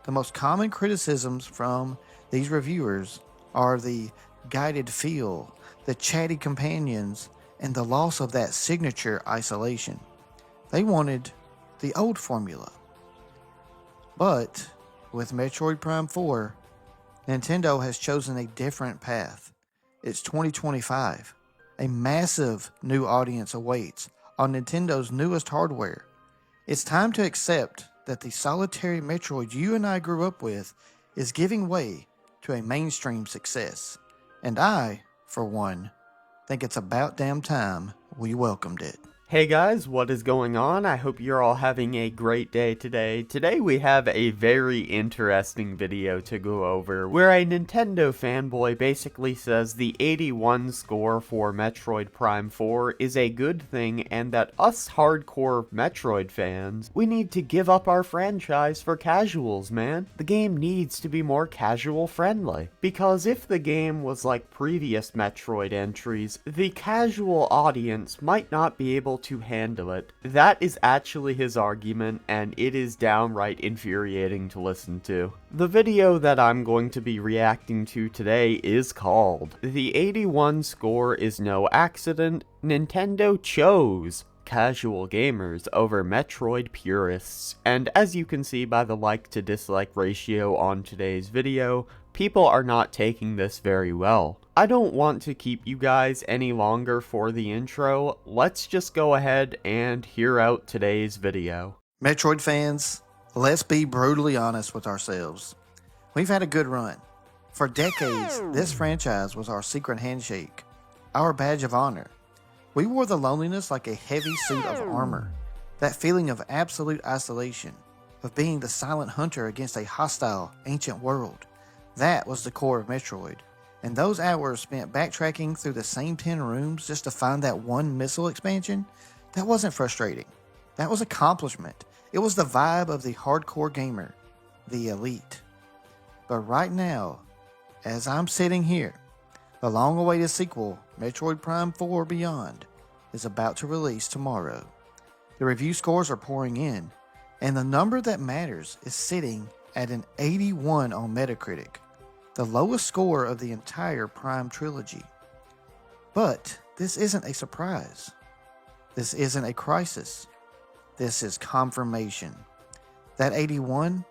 The most common criticisms from these reviewers are the guided feel, the chatty companions, and the loss of that signature isolation. They wanted the old formula. But with Metroid Prime 4, Nintendo has chosen a different path. It's 2025. A massive new audience awaits on Nintendo's newest hardware. It's time to accept that the solitary Metroid you and I grew up with is giving way to a mainstream success. And I, for one, think it's about damn time we welcomed it. Hey guys, what is going on? I hope you're all having a great day today. Today we have a very interesting video to go over, where a Nintendo fanboy basically says the 81 score for Metroid Prime 4 is a good thing, and that us hardcore Metroid fans, we need to give up our franchise for casuals, man. The game needs to be more casual friendly, because if the game was like previous Metroid entries, the casual audience might not be able to handle it. That is actually his argument, and it is downright infuriating to listen to. The video that I'm going to be reacting to today is called "The 81 Score is No Accident. Nintendo chose casual gamers over Metroid purists." And as you can see by the like to dislike ratio on today's video, people are not taking this very well. I don't want to keep you guys any longer for the intro. Let's just go ahead and hear out today's video. Metroid fans, let's be brutally honest with ourselves. We've had a good run. For decades, this franchise was our secret handshake, our badge of honor. We wore the loneliness like a heavy suit of armor, that feeling of absolute isolation, of being the silent hunter against a hostile, ancient world. That was the core of Metroid, and those hours spent backtracking through the same 10 rooms just to find that one missile expansion, that wasn't frustrating. That was accomplishment. It was the vibe of the hardcore gamer, the elite. But right now, as I'm sitting here, the long-awaited sequel, Metroid Prime 4 Beyond, is about to release tomorrow. The review scores are pouring in, and the number that matters is sitting at an 81 on Metacritic, the lowest score of the entire Prime trilogy. But this isn't a surprise. This isn't a crisis. This is confirmation. That 81,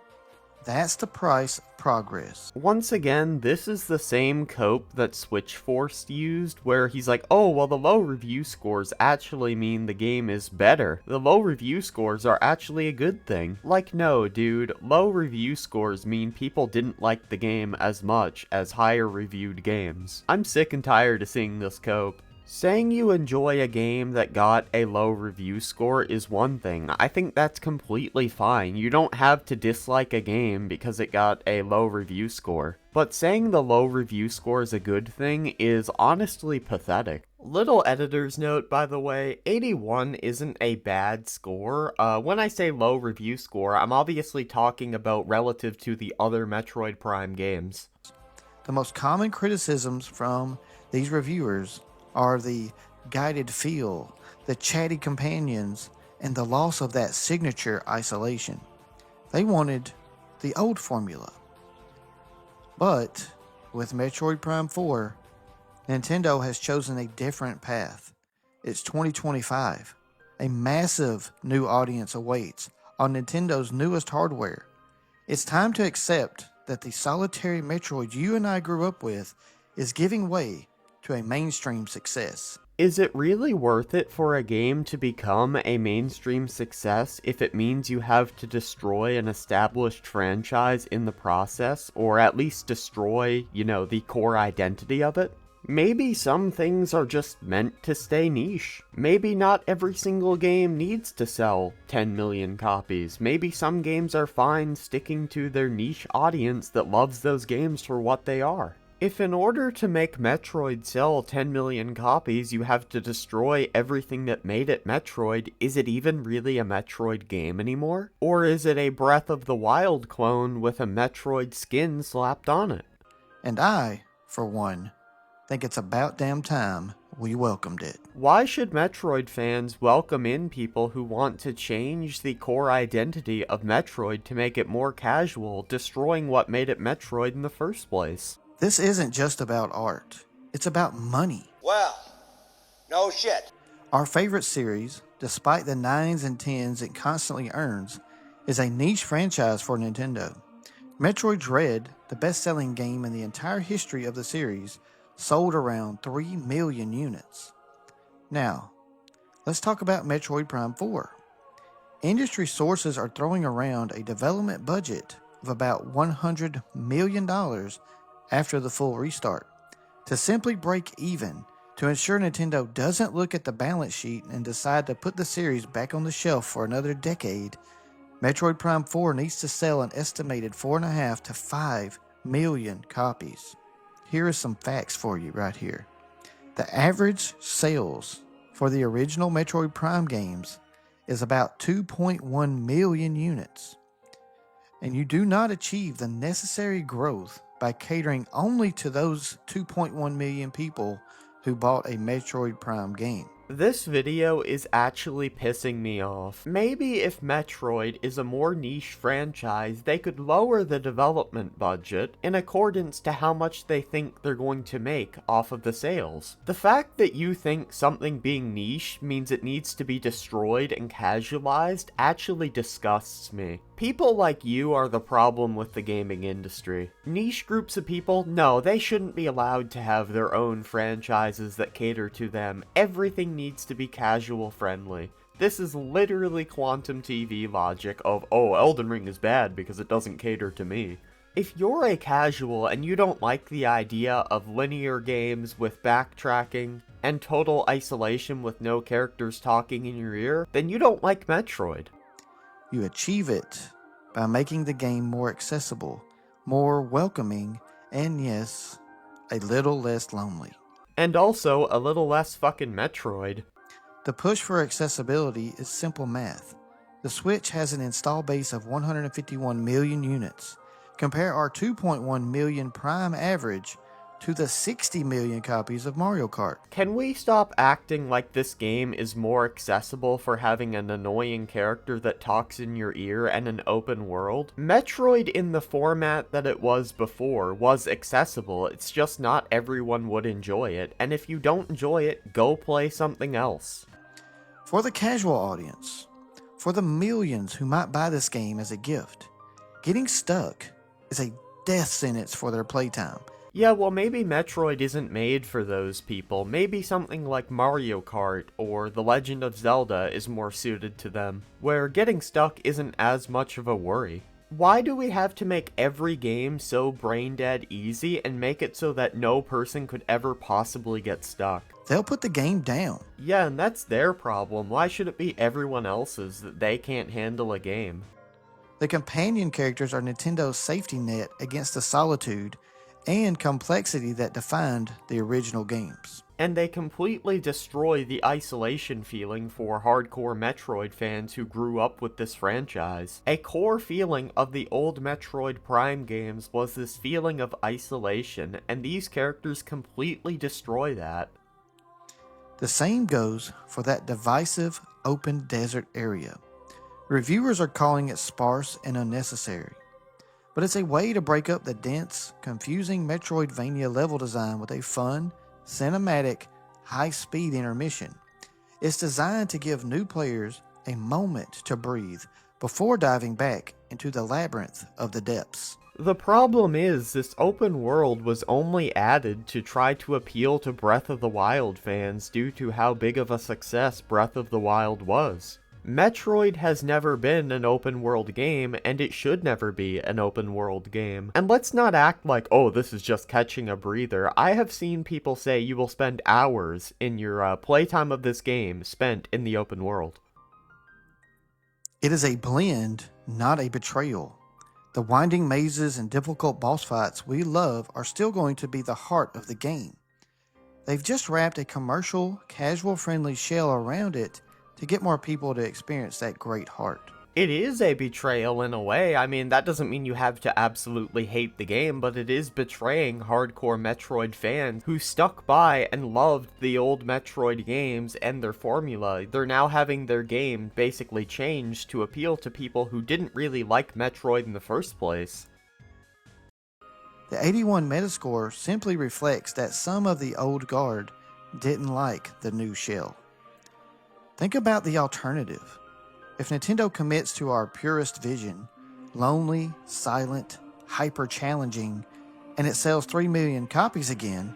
that's the price of progress. Once again, this is the same cope that Switchforce used, where he's like, oh, well, the low review scores actually mean the game is better. The low review scores are actually a good thing. Like, no, dude, low review scores mean people didn't like the game as much as higher reviewed games. I'm sick and tired of seeing this cope. Saying you enjoy a game that got a low review score is one thing. I think that's completely fine. You don't have to dislike a game because it got a low review score. But saying the low review score is a good thing is honestly pathetic. Little editor's note, by the way, 81 isn't a bad score. When I say low review score, I'm obviously talking about relative to the other Metroid Prime games. The most common criticisms from these reviewers are the guided feel, the chatty companions, and the loss of that signature isolation. They wanted the old formula. But with Metroid Prime 4, Nintendo has chosen a different path. It's 2025. A massive new audience awaits on Nintendo's newest hardware. It's time to accept that the solitary Metroid you and I grew up with is giving way to a mainstream success. Is it really worth it for a game to become a mainstream success if it means you have to destroy an established franchise in the process, or at least destroy, the core identity of it? Maybe some things are just meant to stay niche. Maybe not every single game needs to sell 10 million copies. Maybe some games are fine sticking to their niche audience that loves those games for what they are. If in order to make Metroid sell 10 million copies you have to destroy everything that made it Metroid, is it even really a Metroid game anymore? Or is it a Breath of the Wild clone with a Metroid skin slapped on it? And I, for one, think it's about damn time we welcomed it. Why should Metroid fans welcome in people who want to change the core identity of Metroid to make it more casual, destroying what made it Metroid in the first place? This isn't just about art, it's about money. Well, no shit. Our favorite series, despite the 9s and 10s it constantly earns, is a niche franchise for Nintendo. Metroid Dread, the best-selling game in the entire history of the series, sold around 3 million units. Now, let's talk about Metroid Prime 4. Industry sources are throwing around a development budget of about $100 million after the full restart, to simply break even, to ensure Nintendo doesn't look at the balance sheet and decide to put the series back on the shelf for another decade. Metroid Prime 4 needs to sell an estimated 4.5 to 5 million copies. Here are some facts for you right here. The average sales for the original Metroid Prime games is about 2.1 million units. And you do not achieve the necessary growth by catering only to those 2.1 million people who bought a Metroid Prime game. This video is actually pissing me off. Maybe if Metroid is a more niche franchise, they could lower the development budget in accordance to how much they think they're going to make off of the sales. The fact that you think something being niche means it needs to be destroyed and casualized actually disgusts me. People like you are the problem with the gaming industry. Niche groups of people, no, they shouldn't be allowed to have their own franchises that cater to them. Everything needs to be casual friendly. This is literally quantum TV logic of, oh, Elden Ring is bad because it doesn't cater to me. If you're a casual and you don't like the idea of linear games with backtracking and total isolation with no characters talking in your ear, then you don't like Metroid. You achieve it by making the game more accessible, more welcoming, and yes, a little less lonely. And also a little less fucking Metroid. The push for accessibility is simple math. The Switch has an install base of 151 million units. Compare our 2.1 million Prime average to the 60 million copies of Mario Kart. Can we stop acting like this game is more accessible for having an annoying character that talks in your ear and an open world? Metroid in the format that it was before was accessible, it's just not everyone would enjoy it, and if you don't enjoy it, go play something else. For the casual audience, for the millions who might buy this game as a gift, getting stuck is a death sentence for their playtime. Yeah, well, maybe Metroid isn't made for those people. Maybe something like Mario Kart or The Legend of Zelda is more suited to them, where getting stuck isn't as much of a worry. Why do we have to make every game so brain-dead easy and make it so that no person could ever possibly get stuck? They'll put the game down. Yeah, and that's their problem. Why should it be everyone else's that they can't handle a game? The companion characters are Nintendo's safety net against the solitude and complexity that defined the original games. And they completely destroy the isolation feeling for hardcore Metroid fans who grew up with this franchise. A core feeling of the old Metroid Prime games was this feeling of isolation, and these characters completely destroy that. The same goes for that divisive open desert area. Reviewers are calling it sparse and unnecessary, but it's a way to break up the dense, confusing Metroidvania level design with a fun, cinematic, high-speed intermission. It's designed to give new players a moment to breathe before diving back into the labyrinth of the depths. The problem is, this open world was only added to try to appeal to Breath of the Wild fans due to how big of a success Breath of the Wild was. Metroid has never been an open world game, and it should never be an open world game. And let's not act like, oh, this is just catching a breather. I have seen people say you will spend hours in your playtime of this game spent in the open world. It is a blend, not a betrayal. The winding mazes and difficult boss fights we love are still going to be the heart of the game. They've just wrapped a commercial, casual-friendly shell around it to get more people to experience that great heart. It is a betrayal in a way. I mean, that doesn't mean you have to absolutely hate the game, but it is betraying hardcore Metroid fans who stuck by and loved the old Metroid games and their formula. They're now having their game basically changed to appeal to people who didn't really like Metroid in the first place. The 81 Metascore simply reflects that some of the old guard didn't like the new shell. Think about the alternative. If Nintendo commits to our purest vision, lonely, silent, hyper-challenging, and it sells 3 million copies again,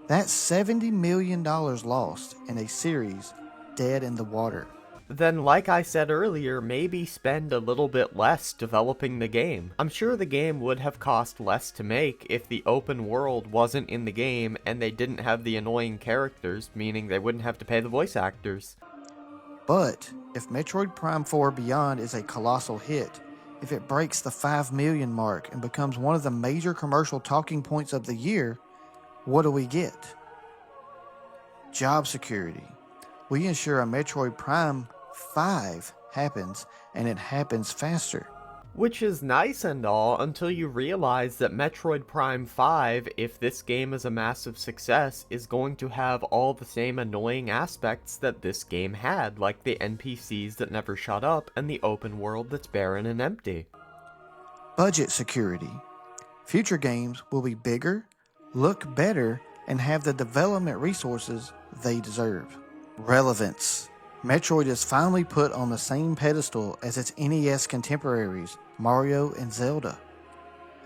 that's $70 million lost in a series dead in the water. Then, like I said earlier, maybe spend a little bit less developing the game. I'm sure the game would have cost less to make if the open world wasn't in the game and they didn't have the annoying characters, meaning they wouldn't have to pay the voice actors. But if Metroid Prime 4 Beyond is a colossal hit, if it breaks the 5 million mark and becomes one of the major commercial talking points of the year, what do we get? Job security. We ensure a Metroid Prime 5 happens, and it happens faster. Which is nice and all until you realize that Metroid Prime 5, if this game is a massive success, is going to have all the same annoying aspects that this game had, like the NPCs that never shut up and the open world that's barren and empty. Budget security. Future games will be bigger, look better, and have the development resources they deserve. Relevance. Metroid is finally put on the same pedestal as its NES contemporaries, Mario and Zelda.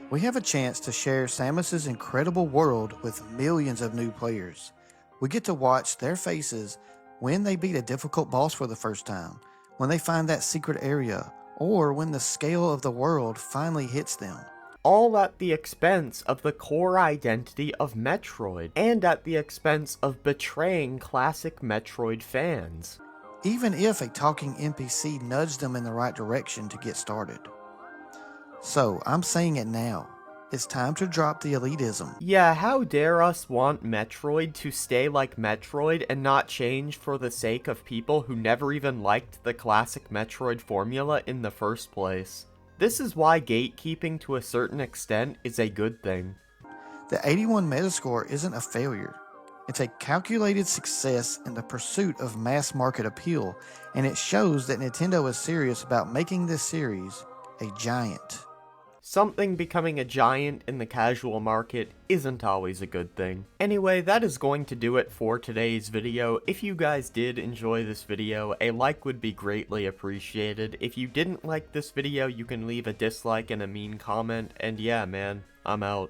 We have a chance to share Samus's incredible world with millions of new players. We get to watch their faces when they beat a difficult boss for the first time, when they find that secret area, or when the scale of the world finally hits them. All at the expense of the core identity of Metroid, and at the expense of betraying classic Metroid fans. Even if a talking NPC nudged them in the right direction to get started. So, I'm saying it now. It's time to drop the elitism. Yeah, how dare us want Metroid to stay like Metroid and not change for the sake of people who never even liked the classic Metroid formula in the first place. This is why gatekeeping to a certain extent is a good thing. The 81 Metascore isn't a failure. It's a calculated success in the pursuit of mass market appeal, and it shows that Nintendo is serious about making this series a giant. Something becoming a giant in the casual market isn't always a good thing. Anyway, that is going to do it for today's video. If you guys did enjoy this video, a like would be greatly appreciated. If you didn't like this video, you can leave a dislike and a mean comment, and yeah, man, I'm out.